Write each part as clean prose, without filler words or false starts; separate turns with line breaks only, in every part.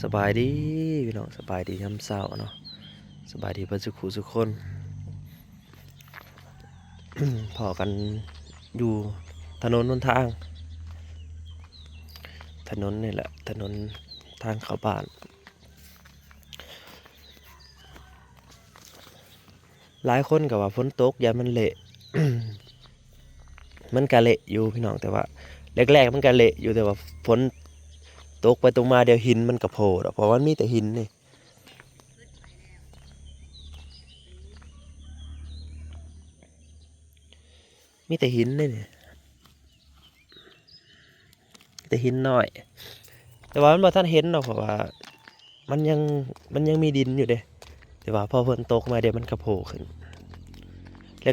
สบายดีพี่น้องสบายดียามเช้าเนาะสบายดีเพื่อนสุขุสุกคน พอกันอยู่ถนนหนทางถนนนี่แหละถนนทางเข้าบ้านหลายคนก็ว่าฝนตกอย่ามันเละ มันก็เละอยู่พี่น้องแต่ว่าแรกๆมันก็เละอยู่แต่ว่าฝนตกไปตรงมาเดี๋ยวหินมันก็โผล่ดอกเพราะว่ามันมีแต่หินนี่มีแต่หินนี่แต่หินน้อยแต่ว่ามันบ่ทันเห็นเนาะเพราะว่ามันยังมันยังมีดินอยู่เด้แต่ว่าพอฝนตกมาเดี๋ยวมันก็โผล่ขึ้น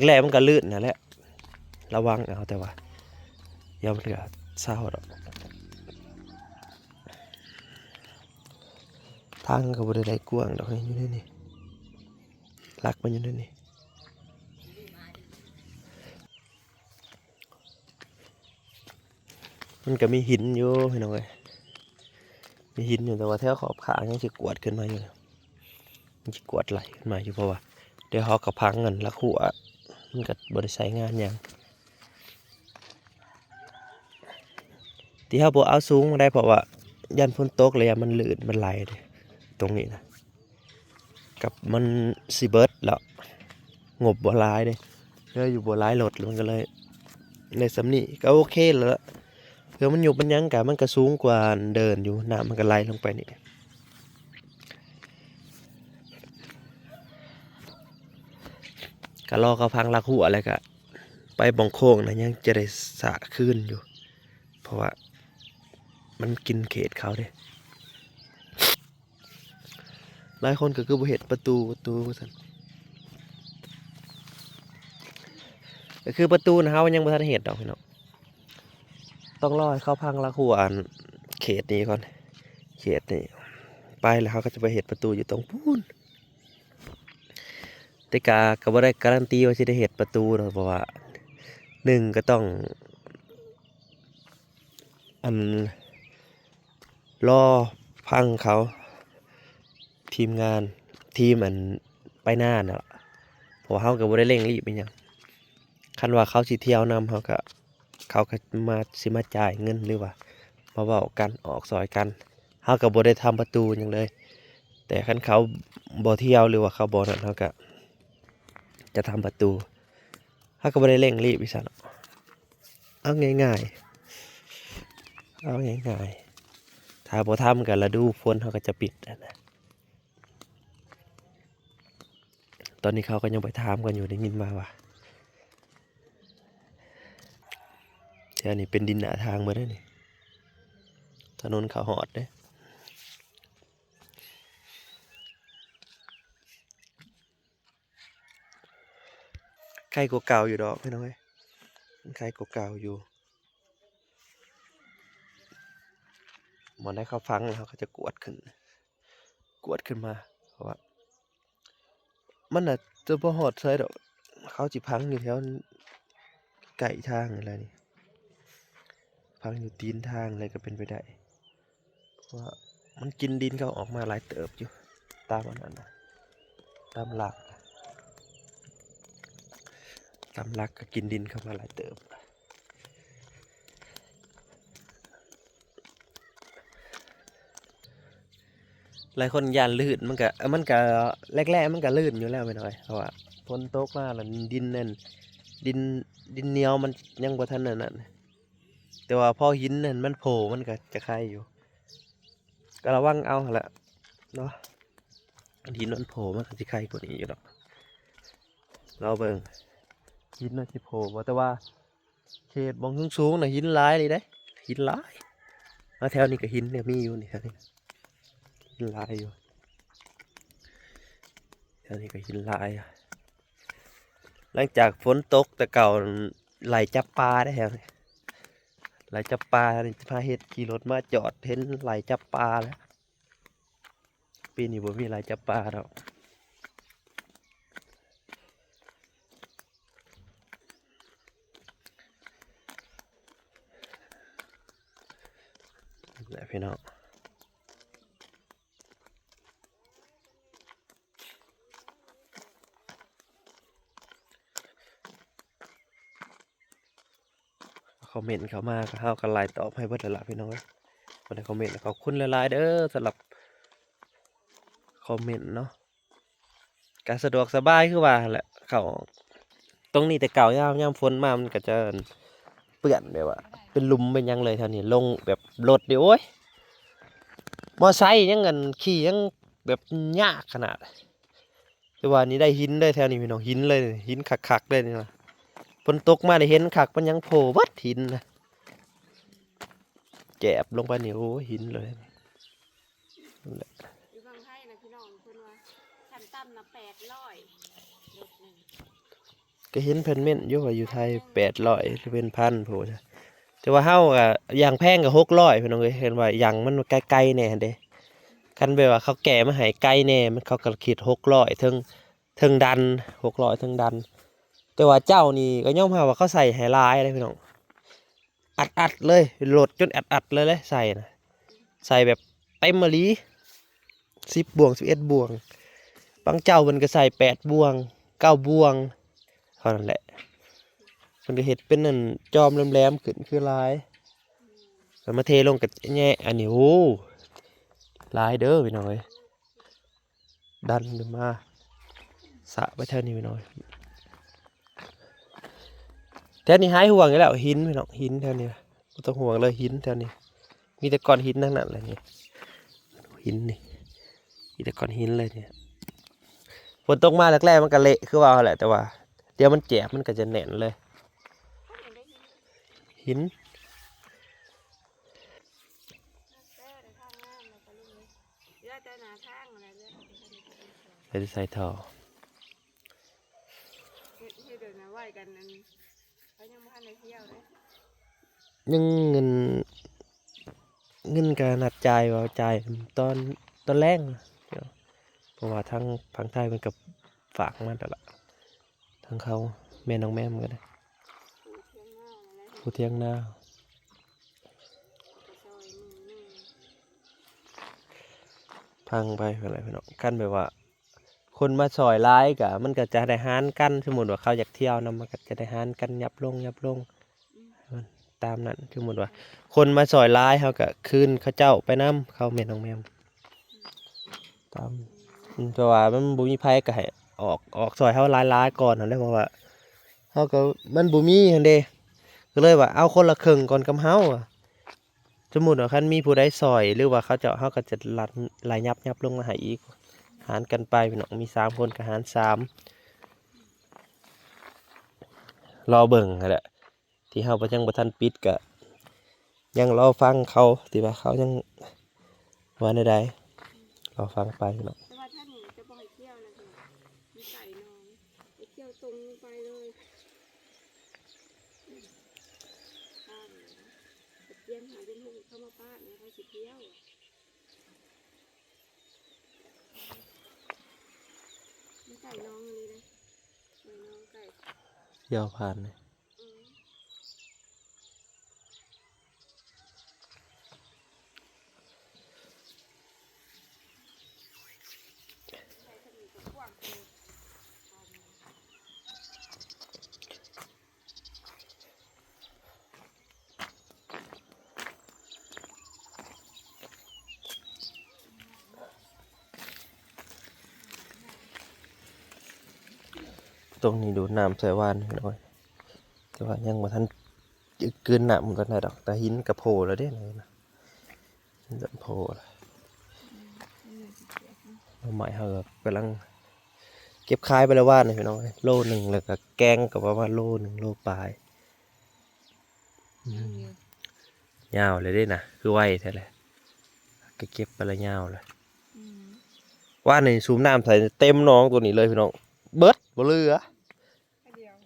แรกๆมันก็ลื่นนั่นแหละระวังเอาแต่ว่าเดี๋ยวมันก็เศร้าดอกทางก็บ่ได้กว้างดอกนี่อยู่ในนี่ลักมันอยู่ในนี่มันก็มีหินอยู่พี่น้องเอ้ยมีหินอยู่แต่ว่าแถวขอบขางยังสิกวดขึ้นมาอยู่มันสิกวดไหลขึ้นมาอยู่เพราะว่าเดี๋ยวเฮาก็พังกันละหัวมันก็บ่ได้ใช้งานหยังที่เฮาบ่เอาสูงมาได้เพราะว่ายันฝนตกแล้วยามมันลื่นมันไหลเด้ตรงนี้นะกับมันสิเบิดแล้วงบบ่หลายเด้เลยอยู่บ่หลายรถมันก็เลยในสำนี้ก็โอเคแล้วล่ะเพื่อมันอยู่มันหยังกะมันก็สูงกว่าเดินอยู่น้ำมันก็ไหลลงไปนี่ก็รอเขาพังลักหัวอะไรก็ไปบ่องโค้งนะยังจะได้สระขึ้นอยู่เพราะว่ามันกินเขตเขาเด้หลายคนก็คือบ่เห็นประตูซั่นก็คือประตูนะเฮายังบ่ทันเห็นดอกพี่น้องต้องรอให้เขาพังลักหัวอันเขตนี้ก่อนเขตนี้ไปแล้วเขาก็จะไปเห็นประตูอยู่ตรงพูนแต่ก็บ่ได้การันตีว่าสิได้เห็นประตูดอกเพราะว่าหนึ่งก็ต้องอันรอพังเขาทีมงานทีมอันไปหน้าน่ะเพราะว่าเขาก็บ่ได้เร่งรีบอีหยังคันว่าเขาสิเที่ยวนำเขาก็มาจ่ายเงินหรือว่ามาเว้ากันออกซอยกันเขาก็บ่ได้ทำประตูหยังเลยแต่คันเขาบ่เที่ยวหรือว่าเขาบ่นั่นเขาก็จะทำประตูเขาก็บ่ได้เร่งรีบอีซั่นเอาง่ายๆเอาง่ายๆถ้าบ่ทำก็ฤดูฝนเขาก็จะปิดนะตอนนี้เขาก็ยังไปถามกันอยู่ได้ยินมาว่าแถวนี้เป็นดินหนาทางมาได้นี่ถนนเขาหอดเด้ใครก็เก่าอยู่ดอกพี่น้อยใครก็เก่าอยู่หมอนได้เขาฟังแล้วเขาจะกวดขึ้นมาเพราะว่ามันน่ะจะบ่หอดใส่ดอกเขาจิพังอยู่แถวไก่ทางอะไรนี่พังอยู่ตีนทางอะไรก็เป็นไปได้เพราะว่ามันกินดินเขาออกมาหลายเติบอยู่ตามอันนั้นนะตามหลักก็กินดินเข้ามาหลายเติบหลายคนย่านลื่นมันก็แรกๆมันก็ลื่นอยู่แล้วไปหน่อยเพราะว่าฝนตกมาแล้วดินนั่นดินเหนียวมันยังบ่ทันนั่นแต่ว่าพอหินนั่นมันโผล่มันก็จะคายอยู่ก็ระวังเอาหั่นแหละเนาะหินมันโผล่มันก็จะคายกว่านี้อยู่ดอกเราเบิ่งหินมันสิโผล่บ่แต่ว่าเขตบ่งสูงๆน่ะหินหลายเลยเด้หินหลายมาแถวนี้ก็หินเนี่ยมีอยู่นี่ครับหินหลายอยู่แถวนี้ก็หินหลายหลังจากฝนตกแต่เก่าไหลจับปลาได้แถวนี้ไหลจับปลาพาเฮ็ดขี่รถมาจอดเห็นไหลจับปลาแล้วปีนี้บ่มีไหลจับปลาแล้วแหละพี่น้อง อมเมนต์เข้ามาก็เฮาก็ไลน์ตอบให้เบิดแล้วล่ะพี่น้องเอ้ยบ่ได้คอมเมนต์ขอบคุณหลายๆเด้อสำหรับคอมเมนต์เนาะก็สะดวกสบายคือว่าหั่นแหละเข้าออกตรงนี้แต่เก่ายามฝนมามันก็จะเปื้อนแบบว่าเป็นหลุมเป็นหยังเลยแถวนี้ลงแบบรถเดี๋ยวโอ้ยมอไซค์ยังกันขี่ยังแบบยากขนาดแต่ว่านี่ได้หินเลยแถวนี้พี่น้องหินเลยหินคักๆเลยนี่ล่ะฝนตกมาได้เห็นคักมันยังโผล่เบิดหินนะแจบลงไปนี่โอ้ยหินเลยนั่นแหละ
อยู่บางไทยนะพี่น้องคนว่าขั้นต่ำนะ800รถหนึ่ง
ก็เห็นเพิ่นเม่นอยู่ว่าอยู่ไทย800หรือเป็นพันโพดะแต่ว่าเฮาก็อย่างแพงก็600พี่น้องเอ้ยเห็นว่าอย่างมันไกลๆแน่หั่นเด้คันแบบว่าเขาแก่มาให้ไกลแน่มันเขาก็คิด600ถึงดัน600ถึงดันแต่ว่าเจ้านี่ก็ยอมรับว่าเขาใส่ให้หลายเลยพี่น้องอัดเลยโหลดจนอัดเลยใส่นะใส่แบบเต็มมะลี10บ่วง11บ่วงบางเจ้ามันก็ใส่8บ่วง9บ่วงเท่านั้นแหละมันก็เห็ดเป็นนั่นจอมแหลมๆขึ้นคือลายแล้วมาเทลงกับแง่อันนี้โอ้ลายเด้อพี่น้อยดันขึ้นมาสะไปเท่านี้พี่น้อยแถวนี้หายห่วงอยู่แล้วหินพี่น้องหินแถวนี้ไม่ต้องห่วงเลยหินแถวนี้มีแต่ก้อนหินทั้งนั้นเลยนี่หินนี่มีแต่ก้อนหินเลยเนี่ยฝนตกมาแรกๆมันก็เละคือว่าแหละแต่ว่าเดี๋ยวมันแจบมันก็จะแน่นเลยหิน
เลือดจะหนาทางอะไรเลือด
ไปใส่ท่อ
ที่เดินนะไหวกันนั้นเขายังไม่ทันได้เที่ยวเลย
ยังเงินการนัดจ่ายว่าจ่ายตอนแรกนะเดี๋ยวเพราะว่าทางฝั่งไทยมันกับฝากมาแต่ละทางเขาแม่น้องแม่มันก็ได้ผู้เที่ยงหน้าพังไปอะไรพี่น้องกันแบบว่า คนมาซอยร้ายกะมันก็จะได้หารกันสมมติว่าเขาอยากเที่ยวนะมันก็จะได้หารกันยับลงตามนั้นสมมติว่า คนมาซอยร้ายเขาก็คืนเขาเจ้าไปน้ำเขาแม่น้องแม่ตามเพราะว่ามันบุมีไผก็ให้ออกซอยเขาร้ายก่อนนั่นแหละเพราะว่าเขาก็มันบุมีหั่นเด้ก็เลยว่าเอาคนละครึ่งก่อนกับเฮาอะสมมุติว่าคันมีผู้ใดซอยหรือว่าเขาเจ้าเขาก็จะลัดรายยับลงมาให้อีกหารกันไปพี่น้องมี3 คนก็หาร3รอเบิ่งนั่นแหละที่เฮาบ่ทันปิดก็ยังรอฟังเขาที่ว่าเขายังว่าใดๆรอฟังไปพี่น้อง
แต่ว่าท่านนี่จะบ่ให้เที่ยวนะพี่มีไก่นอนไปเที่ยวตรงไปเลยข้ามเตรียมหาเป็นหูเข้ามาป้าเนี่ยเขาสิเที่ยวมีไก่น้องเลยนะไก่น้องไก่
ยาวผ่านเลยตรงนี้ดูน้ำใส่วานหน่อยแต่ว่ายังมาทันเกินน้ำกันได้ดอกแต่หินกับโผล่แล้วเด้เลยนะหินกับโผล่แล้วเอาไม้เขาก็กำลังเก็บคายไปแล้วว่านเลยพี่น้องโลหนึ่งแล้วก็แกงกับประมาณโล 1โลปลายยาวเลยเด้นะคือไวแท้เลยก็เก็บไปแล้วยาวเลยว่านในสูบน้ำใส่เต็มหน้องตัวนี้เลยพี่น้องเบิดบ่เหลือ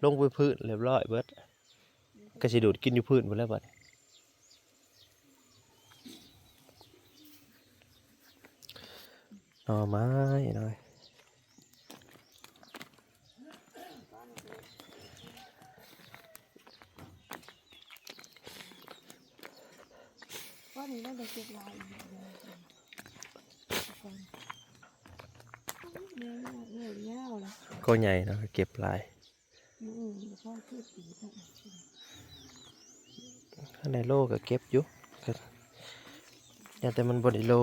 ลงไปพื้นเรียบร้อยเบิดก็สิดูดกินอยู่พื้นหมดแล้วบัดหน่อไม้หน่อย
ว่านี้น่าจะเก็บลายอีกเนี่ยเงี้ยวเลย
ก็ใหญ่เนาะเก็บลาย
พ่อคือตี
ได้โลก็เก็บอยู่ก็อย่าแต่มันบ่ได้โล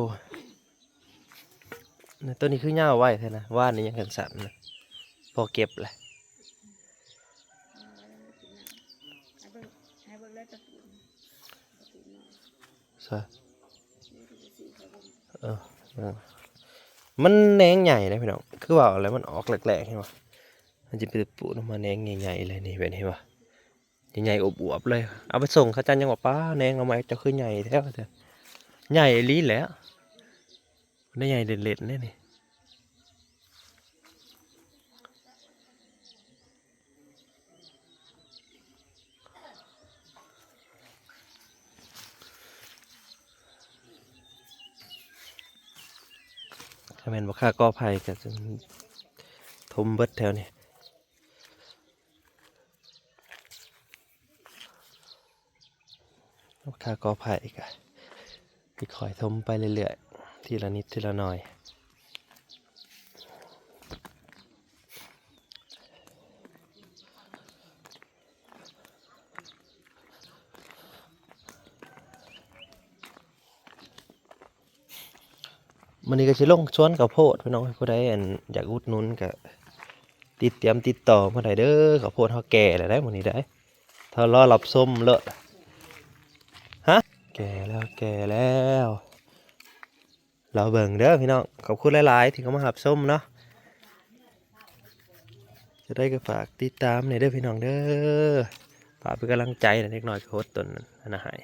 นี่ตัวนี้คือยาวไว้แท้นะว่านนี่ยังกันสั่นนะพอเก็บแหละ
ให้เบิ่งเลยตะปูนหน่อย
ใช่
นี่คือสีเขาเบิ่ง
เออเออมันแหนงใหญ่นะพี่น้องคือว่าอะไรมันออกแหลกๆใช่ปะมันจะเป็นปูนมาแหนงใหญ่ๆเลยนี่เป็นเห็นปะใหญ่ๆอวบๆเลยเอาไปส่งเขาจันยังบอกป้าแหนงเราไหมาจะคือใหญ่แท้แต่ใหญ่อีหลีแหล้วได้ใหญ่เด็ดๆแน่นี่ถ้าแม่นบ่ค่ากอไผ่ก็จะทมเบิดแถวนี้บ่ค่ากอไผ่ก็พี่คอยทมไปเรื่อยๆทีละนิดทีละหน่อยมันนี้ก็สิลงชวนข้าวโพดพี่น้องผู้ใดอันอยากอุดหนุนก็ติดต่อมาได้เด้อข้าวโพดเฮาแก่แล้วได้มื้อนี้ได้ถ้ารอรับส้มเลอะฮะแก่แล้วเราเบิ่งเด้อพี่น้องขอบคุณหลายๆที่เข้ามารับส้มเนาะจะได้ก็ฝากติดตามในอยเด้อพี่น้องเด้อฝากเป็นกำลังใจหน่อยเล็กน้อยโคตรตนนั้นนะหาย